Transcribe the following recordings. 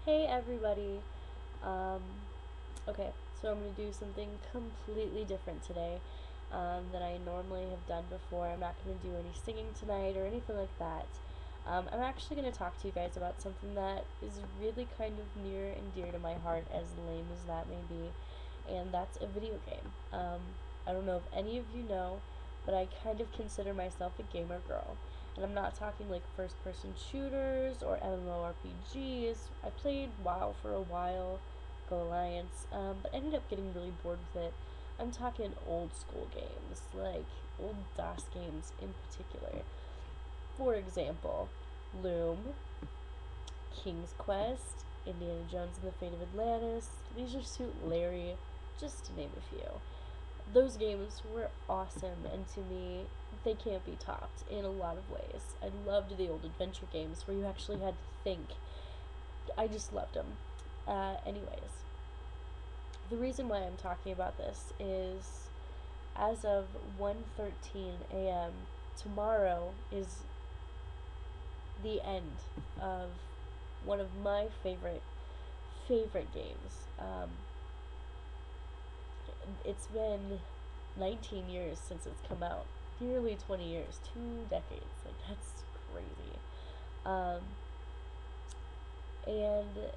Hey everybody. Um, okay, so I'm going to do something completely different today than I normally have done before. I'm not going to do any singing tonight or anything like that. I'm actually going to talk to you guys about something that is really kind of near and dear to my heart, as lame as that may be, and that's a video game. I don't know if any of you know, but I kind of consider myself a gamer girl. And I'm not talking like first person shooters or MMORPGs. I played WoW for a while, Go Alliance, but ended up getting really bored with it. I'm talking old school games, like old DOS games in particular. For example, Loom, King's Quest, Indiana Jones and the Fate of Atlantis, Leisure Suit Larry, just to name a few. Those games were awesome, and to me, they can't be topped in a lot of ways. I loved the old adventure games where you actually had to think. I just loved them. Anyways, the reason why I'm talking about this is as of 1:13 a.m., tomorrow is the end of one of my favorite games. It's been 19 years since it's come out. Nearly 20 years, 2 decades. Like, that's crazy. Um, and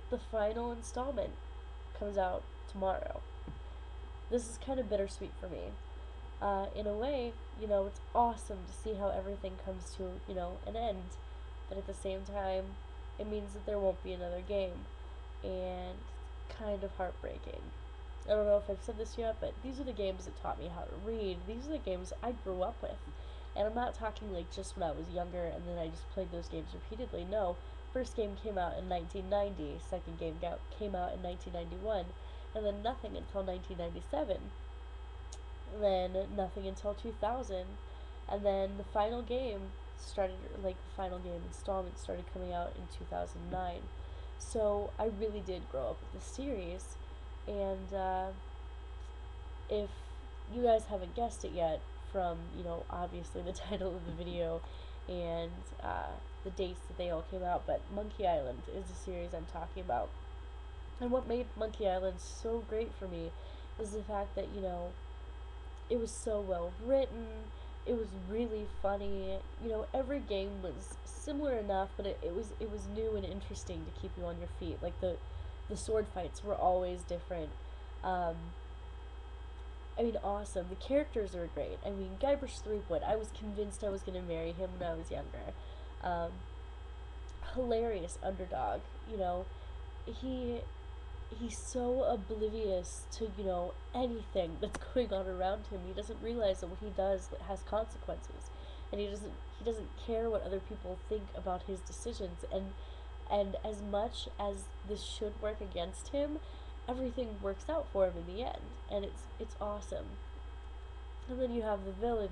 the final installment comes out tomorrow. This is kind of bittersweet for me. In a way, it's awesome to see how everything comes to, an end. But at the same time, it means that there won't be another game. And it's kind of heartbreaking. I don't know if I've said this yet, but these are the games that taught me how to read. These are the games I grew up with. And I'm not talking like just when I was younger and then I just played those games repeatedly. No, first game came out in 1990, second game came out in 1991, and then nothing until 1997, and then nothing until 2000, and then the final game installment started coming out in 2009. So I really did grow up with the series, and if you guys haven't guessed it yet from, obviously the title of the video and the dates that they all came out, but Monkey Island is the series I'm talking about. And what made Monkey Island so great for me is the fact that, it was so well written. It was really funny. Every game was similar enough, but it was new and interesting to keep you on your feet. Like the sword fights were always different. Um, awesome. The characters are great. Guybrush Threepwood. I was convinced I was gonna marry him when I was younger. Um, Hilarious underdog. He he's so oblivious to anything that's going on around him. He doesn't realize that what he does has consequences, and he doesn't care what other people think about his decisions. And as much as this should work against him, everything works out for him in the end, and it's awesome. And then you have the villain,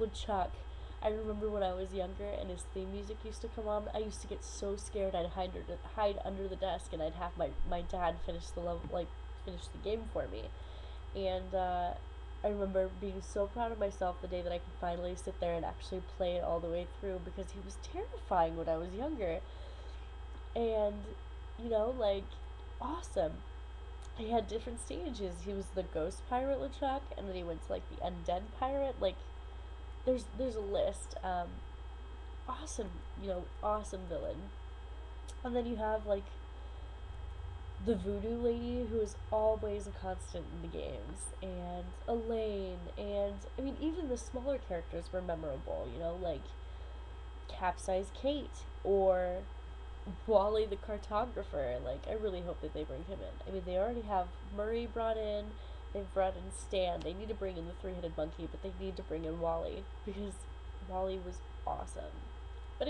LeChuck. I remember when I was younger and his theme music used to come on, I used to get so scared I'd hide under the desk, and I'd have my dad finish the level, finish the game for me. And I remember being so proud of myself the day that I could finally sit there and actually play it all the way through, because he was terrifying when I was younger. And, like, awesome. He had different stages. He was the ghost pirate LeChuck, and then he went to like the undead pirate. Like, there's a list. Awesome, awesome villain. And then you have like the voodoo lady, who is always a constant in the games, and Elaine, and even the smaller characters were memorable. Like Capsize Kate or Wally the cartographer. Like, I really hope that they bring him in. They already have Murray brought in, they've brought in Stan. They need to bring in the three-headed monkey, but they need to bring in Wally, because Wally was awesome. But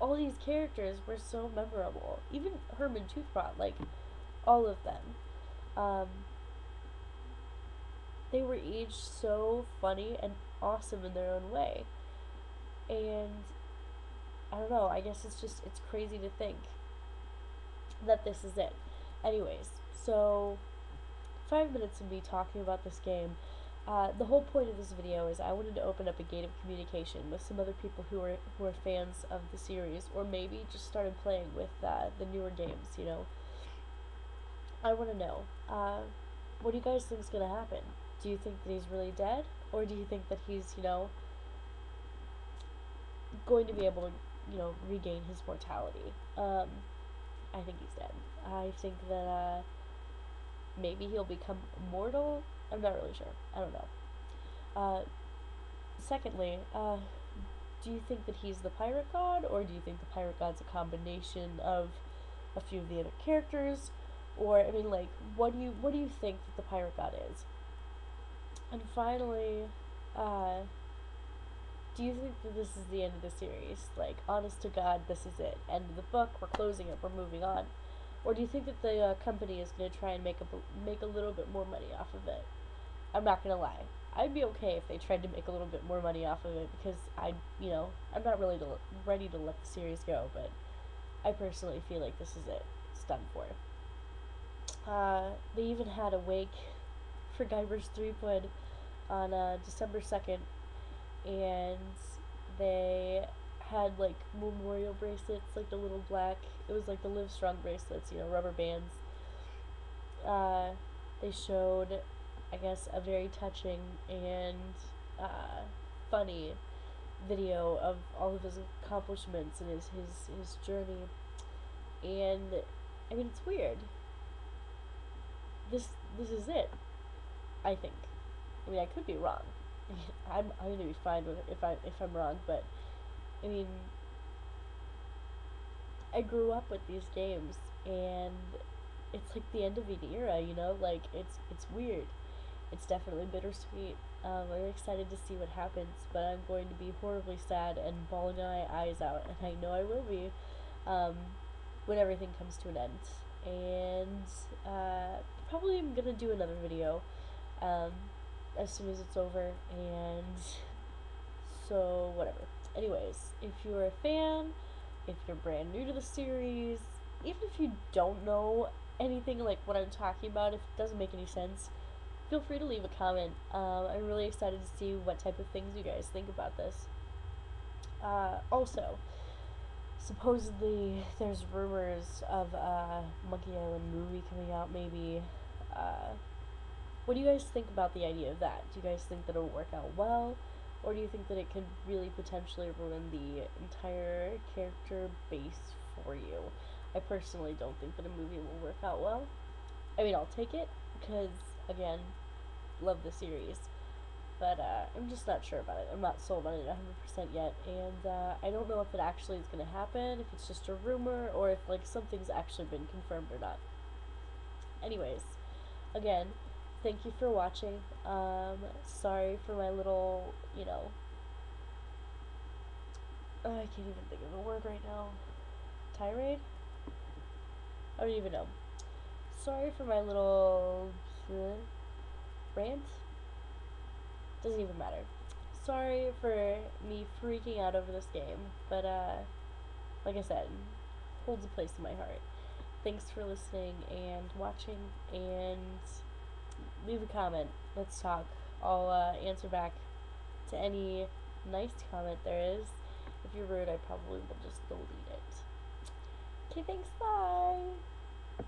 all these characters were so memorable. Even Herman Toothprot, like, all of them. Um, they were each so funny and awesome in their own way. And I don't know, I guess it's crazy to think that this is it. Anyways, so 5 minutes of me talking about this game. The whole point of this video is I wanted to open up a gate of communication with some other people who are fans of the series, or maybe just started playing with the newer games. You know, I want to know, what do you guys think is gonna happen? Do you think that he's really dead, or do you think that he's, you know, going to be able to, you know, regain his mortality? I think he's dead. I think that maybe he'll become immortal. I'm not really sure. I don't know. Secondly, do you think that he's the pirate god, or do you think the pirate god's a combination of a few of the other characters? Or, I mean, like, what do you think that the pirate god is? And finally, do you think that this is the end of the series? Like, honest to God, this is it. End of the book. We're closing it. We're moving on. Or do you think that the company is going to try and make a little bit more money off of it? I'm not gonna lie. I'd be okay if they tried to make a little bit more money off of it, because you know, I'm not really ready to let the series go, but I personally feel like this is it. It's done for. They even had a wake for Guybrush Threepwood on December 2nd, and they had like memorial bracelets, like the little black. It was like the Live Strong bracelets, you know, rubber bands. They showed, I guess, a very touching and funny video of all of his accomplishments and his journey. And I mean, it's weird. This is it. I think. I mean, I could be wrong. I'm gonna be fine with it if I'm wrong, but I mean, I grew up with these games, and it's like the end of an era. You know, like it's weird. It's definitely bittersweet. I'm excited to see what happens, but I'm going to be horribly sad and bawling my eyes out, and I know I will be, when everything comes to an end. And probably I'm gonna do another video as soon as it's over, and so whatever. Anyways, if you're a fan, if you're brand new to the series, even if you don't know anything like what I'm talking about, if it doesn't make any sense, feel free to leave a comment. I'm really excited to see what type of things you guys think about this. Also, supposedly there's rumors of a Monkey Island movie coming out, maybe. What do you guys think about the idea of that? Do you guys think that it'll work out well? Or do you think that it could really potentially ruin the entire character base for you? I personally don't think that a movie will work out well. I mean, I'll take it, because, again, love the series. But I'm just not sure about it. I'm not sold on it 100% yet. And I don't know if it actually is going to happen, if it's just a rumor, or if, like, something's actually been confirmed or not. Anyways, again, thank you for watching. Sorry for my little, you know, I can't even think of a word right now. Tirade? I don't even know. Sorry for my little rant. Doesn't even matter. Sorry for me freaking out over this game, but like I said, holds a place in my heart. Thanks for listening and watching, and leave a comment. Let's talk. I'll answer back to any nice comment there is. If you're rude, I probably will just delete it. Okay, thanks, bye!